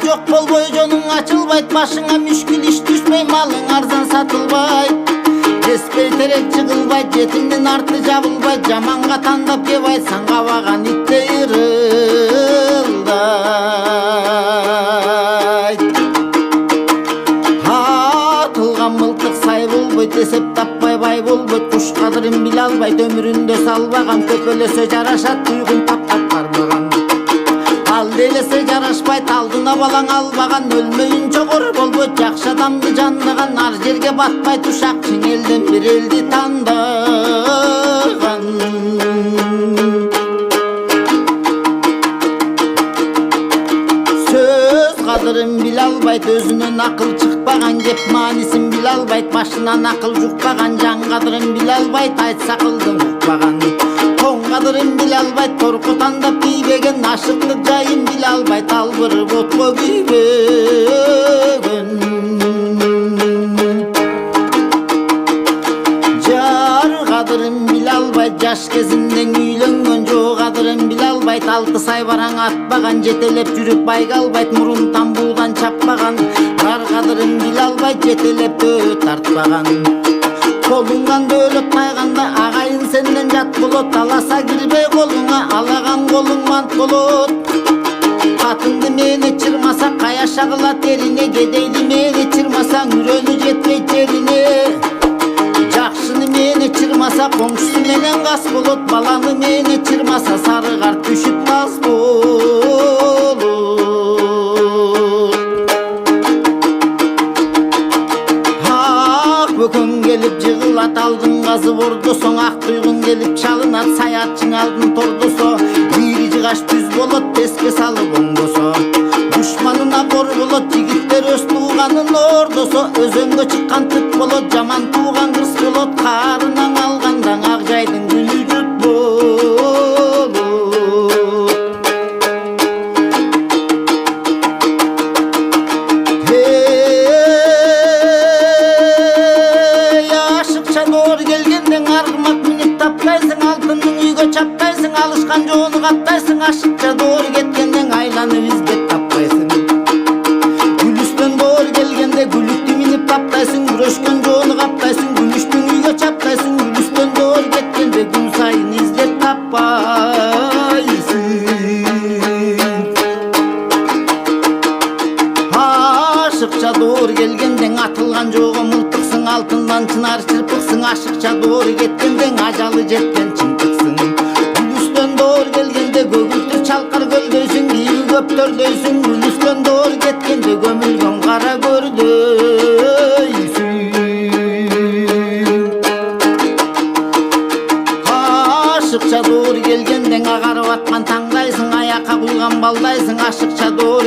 жок болбой жонуң ачылбайт, башыңа мүшкүл иш түшпөй, малың арзан сатылбайт. Эспей терек жыгылбайт, жетимдин арты жабылбайт, жаманга тандап кеп айтсаң кабаган иттей ырылдайт. Атылган мылтык сай болбойт, эсеп таппай бай болбойт, куш кадырын биле албайт, өмүрүндө салбаган, көпөлөсө жарашат, туйгун таптап барбаган. Ал делесе жарашпайт, алдына балаң албаган, өлмөйүн чогор болбойт, жакшы адамды жандаган, ар жерге батпайт ушак, чың элден бир элди тандаган. Сөз кадырын биле албайт, өзүнөн акыл чыкпаган, кеп маанисин биле албайт, башынан акыл жукпаган, жан кадырын биле албайт, айтса акылдын укпаган. Тоң кадырын биле албайт, корку тандап тийбеген, ашыктык жайын биле албайт, албырып отко күйбөгөн. Жар кадырын биле албайт, жаш кезинден үйлөнгөн, жоо кадырын биле албайт, алты сай бараң атпаган, жетелеп жүрүп байга албайт, мурун тамбуудан чаппаган. Бар кадырын биле албайт, жетелеп төө тартпаган. Колуңдан дөөлөт тайганда, агайын сенден жат болот, аласа кирбей колуңа, алаган колуң мант болот. Катынды мени чырмаса, каяша кылат эрине, кедейди мени чырмасаң, үрөнү жетпейт жерине. Жакшыны мени чырмаса, коңшусу менен кас болот, баланы мени чырмаса, сары карт түшүп таз болот. Ак бөкөң келип жыгылат, алдын казып ордосоң, ак туйгун келип чалынат, саятчың алдын тордосо, бири жыгаш түз болот, теске салып оңдосо. Душманына бор болот, жигиттер өз тууганын ордосо, өзөнгө чыккан түт болот, жаман тууган кырс болот, каарынан алгандан ак жайдын гүлү жут болот. Ашыкча доор келгенден аргымак минип таппайсың, алтындын үйгө чаппайсың, алышкан жоону каттайсың, ашыкча доор кеткенден айланып издеп таппайсың. Гүлүстөн доор келгенде гүлүктү минип таптайсың, күрөшкөн жоону каптайсың, гүлүштүн үйгө чаппайсың, гүлүстөн доор кеткенде күн сайын издеп таппайсың. Ашыкча доор келгенден атылган жоого мылтыксың, алтындан чынар чырпыксың, ашыкча доор кеткенден ажалы жеткен чымтыксың. Гүлүстөн доор келгенде көгүлтүр чалкар көлдөйсүң, кийүү көптөрдөйсүң, гүлүстөн доор кеткенде көмүлгөн кара көрдөйсүң. Ашыкча доор келгенден агарып аткан таңдайсың, аякка куйган балдайсың, ашыкча доор